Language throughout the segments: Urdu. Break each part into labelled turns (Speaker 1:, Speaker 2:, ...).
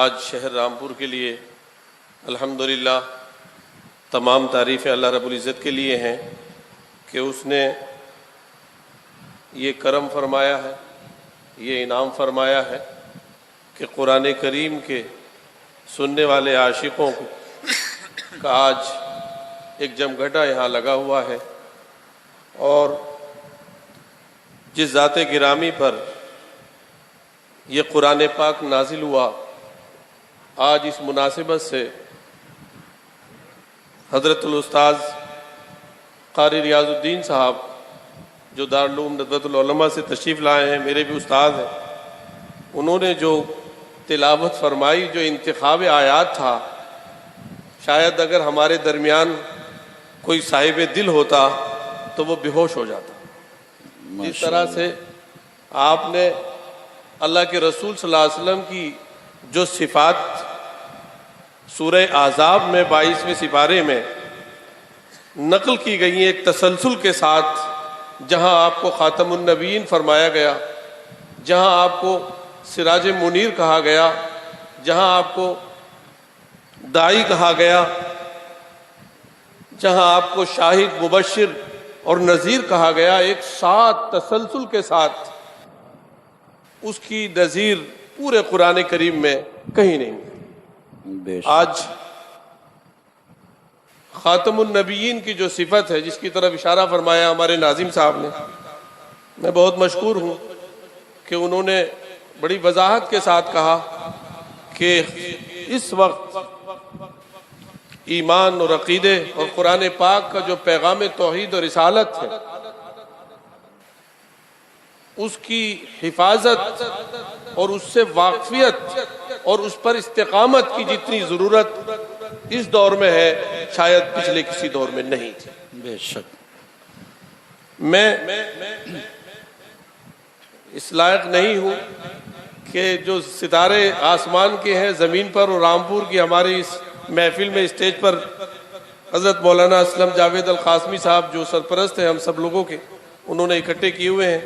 Speaker 1: آج شہر رامپور کے لیے الحمدللہ تمام تعریفیں اللہ رب العزت کے لیے ہیں کہ اس نے یہ کرم فرمایا ہے، یہ انعام فرمایا ہے کہ قرآن کریم کے سننے والے عاشقوں کا آج ایک جمگھٹا یہاں لگا ہوا ہے، اور جس ذات گرامی پر یہ قرآن پاک نازل ہوا، آج اس مناسبت سے حضرت الاستاذ قاری ریاض الدین صاحب جو دارالعلوم ندوۃ العلماء سے تشریف لائے ہیں، میرے بھی استاد ہیں، انہوں نے جو تلاوت فرمائی، جو انتخاب آیات تھا، شاید اگر ہمارے درمیان کوئی صاحب دل ہوتا تو وہ بے ہوش ہو جاتا۔ جس طرح سے آپ نے اللہ کے رسول صلی اللہ علیہ وسلم کی جو صفات سورہ احزاب میں 22ویں سپارے میں نقل کی گئی ہیں ایک تسلسل کے ساتھ، جہاں آپ کو خاتم النبیین فرمایا گیا، جہاں آپ کو سراج منیر کہا گیا، جہاں آپ کو داعی کہا گیا، جہاں آپ کو شاہد مبشر اور نذیر کہا گیا، ایک ساتھ تسلسل کے ساتھ اس کی نظیر پورے قرآن کریم میں کہیں نہیں۔ آج خاتم النبیین کی جو صفت ہے، جس کی طرف اشارہ فرمایا ہمارے ناظم صاحب نے، میں بہت مشکور ہوں کہ انہوں نے بڑی وضاحت کے ساتھ کہا کہ اس وقت ایمان اور عقیدے اور قرآن پاک کا جو پیغام توحید اور رسالت ہے، اس کی حفاظت اور اس سے واقفیت اور اس پر استقامت کی جتنی ضرورت اس دور میں ہے، شاید پچھلے کسی دور میں نہیں تھی۔
Speaker 2: بے شک
Speaker 1: میں اس لائق نہیں ہوں کہ جو ستارے آسمان کے ہیں زمین پر، اور رامپور کی ہماری اس محفل میں اسٹیج پر حضرت مولانا اسلم جاوید القاسمی صاحب جو سرپرست ہیں ہم سب لوگوں کے، انہوں نے اکٹھے کیے ہوئے ہیں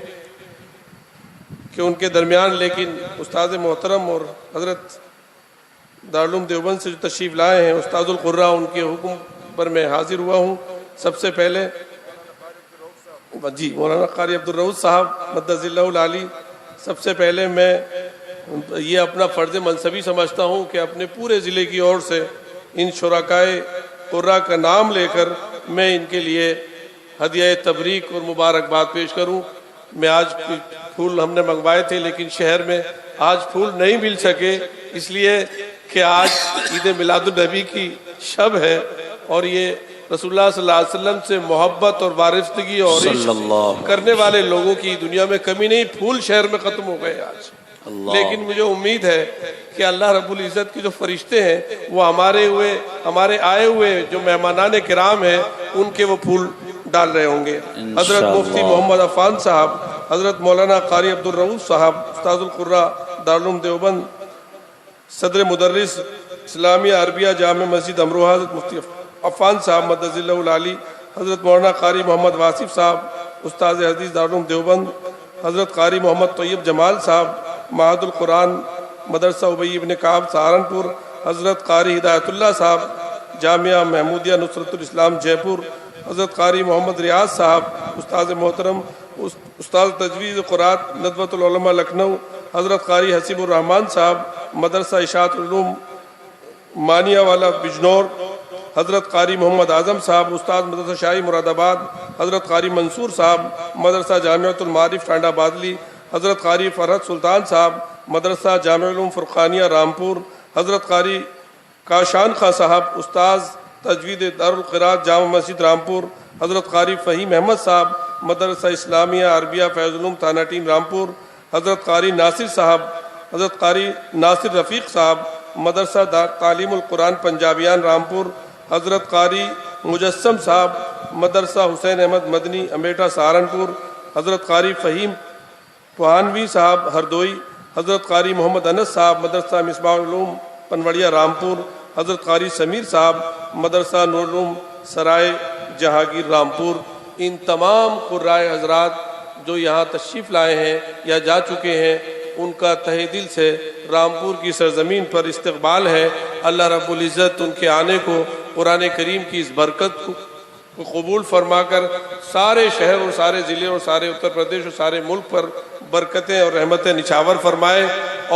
Speaker 1: کہ ان کے درمیان لیکن استاد محترم اور حضرت دارالعلوم دیوبند سے جو تشریف لائے ہیں استاد القراء، ان کے حکم پر میں حاضر ہوا ہوں۔ سب سے پہلے جی مولانا قاری عبدالرؤوف صاحب مدد اللہ العالی، سب سے پہلے میں یہ اپنا فرض منصبی سمجھتا ہوں کہ اپنے پورے ضلع کی اور سے ان شرکائے قراء کا نام لے کر میں ان کے لیے ہدیہ تبریک اور مبارکباد پیش کروں۔ میں آج پھول ہم نے منگوائے تھے لیکن شہر میں آج پھول نہیں مل سکے، اس لیے کہ آج عید میلاد النبی کی شب ہے، اور یہ رسول اللہ صلی اللہ علیہ وسلم سے محبت اور وارثگی اور عشق کرنے والے لوگوں کی دنیا میں کمی نہیں۔ پھول شہر میں ختم ہو گئے آج، لیکن مجھے امید ہے کہ اللہ رب العزت کی جو فرشتے ہیں وہ ہمارے آئے ہوئے جو مہمانان کرام ہیں ان کے وہ پھول ڈال رہے ہوں گے۔ حضرت مفتی محمد عفان صاحب، حضرت مولانا قاری عبدالرؤوف صاحب استاد القراء دارالعلوم دیوبند، صدر مدرس اسلامیہ عربیہ جامع مسجد امروہہ حضرت مفتی عفان صاحب مدد اللہ العالی، حضرت مولانا قاری محمد واصف صاحب استاد حدیث دارالعلوم دیوبند، حضرت قاری محمد طیب جمال صاحب معہد القرآن مدرسہ ابی ابن کعب سہارنپور، حضرت قاری ہدایت اللہ صاحب جامعہ محمودیہ نصرت الاسلام جے پور، حضرت قاری محمد ریاض صاحب استاد محترم استاد تجوید قرآن ندوۃ العلماء لکھنؤ، حضرت قاری حسیب الرحمان صاحب مدرسہ اشاعت العلوم مانیہ والا بجنور، حضرت قاری محمد اعظم صاحب استاد مدرسہ شاہی مراد آباد، حضرت قاری منصور صاحب مدرسہ جامعۃ المعارف ٹانڈہ بادلی، حضرت قاری فرحت سلطان صاحب مدرسہ جامع علوم فرقانیہ رامپور، حضرت قاری کاشان خان صاحب استاد تجوید دارالقراءت جامع مسجد رامپور، حضرت قاری فہیم احمد صاحب مدرسہ اسلامیہ عربیہ فیض العلوم تھانہ ٹیم رامپور، حضرت قاری ناصر صاحب، حضرت قاری ناصر رفیق صاحب مدرسہ تعلیم القرآن پنجابیان رامپور، حضرت قاری مجسم صاحب مدرسہ حسین احمد مدنی امیٹھا سہارنپور، حضرت قاری فہیم پوہانوی صاحب ہردوئی، حضرت قاری محمد انس صاحب مدرسہ مصباح العلوم پنوڑیہ رامپور، حضرت قاری سمیر صاحب مدرسہ نور العلوم سرائے جہانگیر رامپور۔ ان تمام قرائے حضرات جو یہاں تشریف لائے ہیں یا جا چکے ہیں، ان کا تہہ دل سے رامپور کی سرزمین پر استقبال ہے۔ اللہ رب العزت ان کے آنے کو قرآن کریم کی اس برکت کو قبول فرما کر سارے شہر اور سارے ضلع اور سارے اتر پردیش اور سارے ملک پر برکتیں اور رحمتیں نچھاور فرمائے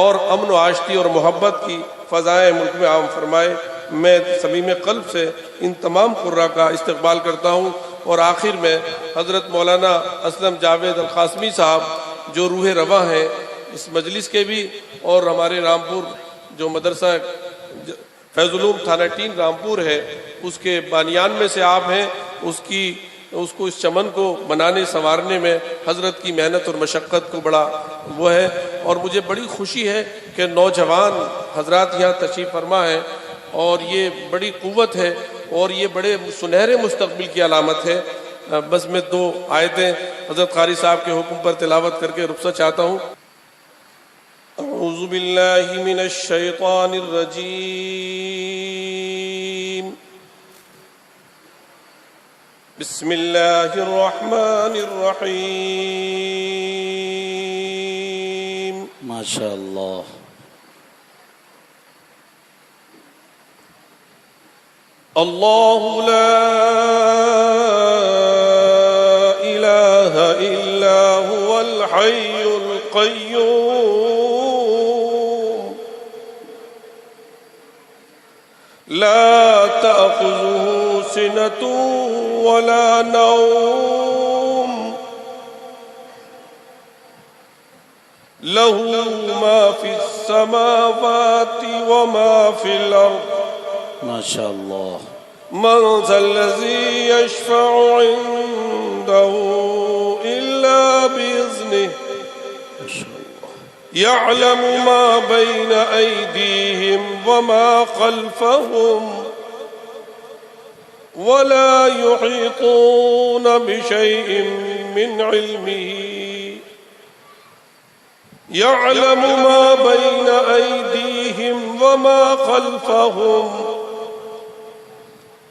Speaker 1: اور امن و آشتی اور محبت کی فضائیں ملک میں عام فرمائے۔ میں صمیم قلب سے ان تمام قراء کا استقبال کرتا ہوں، اور آخر میں حضرت مولانا اسلم جاوید القاسمی صاحب جو روح رواں ہیں اس مجلس کے بھی، اور ہمارے رامپور جو مدرسہ فیض العلوم تھانہ ٹین رامپور ہے اس کے بانیان میں سے آپ ہیں، اس کو اس چمن کو بنانے سنوارنے میں حضرت کی محنت اور مشقت کو بڑا وہ ہے، اور مجھے بڑی خوشی ہے کہ نوجوان حضرات یہاں تشریف فرما ہے، اور یہ بڑی قوت ہے اور یہ بڑے سنہرے مستقبل کی علامت ہے۔ بس میں 2 آیتیں حضرت قاری صاحب کے حکم پر تلاوت کر کے رخصت چاہتا ہوں۔ اعوذ باللہ من الشیطان الرجیم، بسم اللہ الرحمن الرحیم۔
Speaker 2: ماشاء اللہ۔
Speaker 1: اللہ لا الہ الا هو الحی القیوم لا تأخذه سنة ولا نوم له ما في السماوات وما في الأرض
Speaker 2: ماشاء اللہ۔
Speaker 1: من ذا الذي يشفع عنده إلا بإذنه يعلم ما بين أيديهم وما خلفهم ولا يحيطون بشيء من علمه يعلم ما بين أيديهم وما خلفهم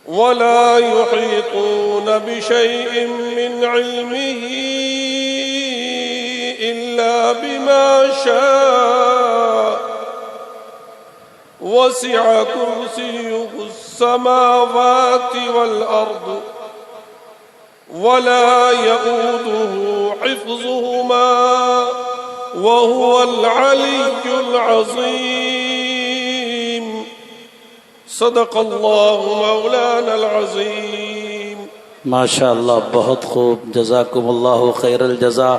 Speaker 1: ولا يحيطون بشيء من علمه إلا بما شاء وسع كرسيه السماوات والأرض ولا يؤوده حفظهما وهو العلي العظيم صدق اللہ مولانا العظیم۔
Speaker 2: ماشاء اللہ، بہت خوب، جزاکم اللہ خیر الجزا۔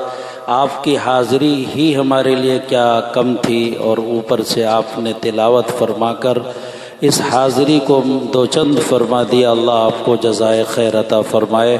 Speaker 2: آپ کی حاضری ہی ہمارے لیے کیا کم تھی، اور اوپر سے آپ نے تلاوت فرما کر اس حاضری کو 2 چند فرما دیا۔ اللہ آپ کو جزائے خیر عطا فرمائے۔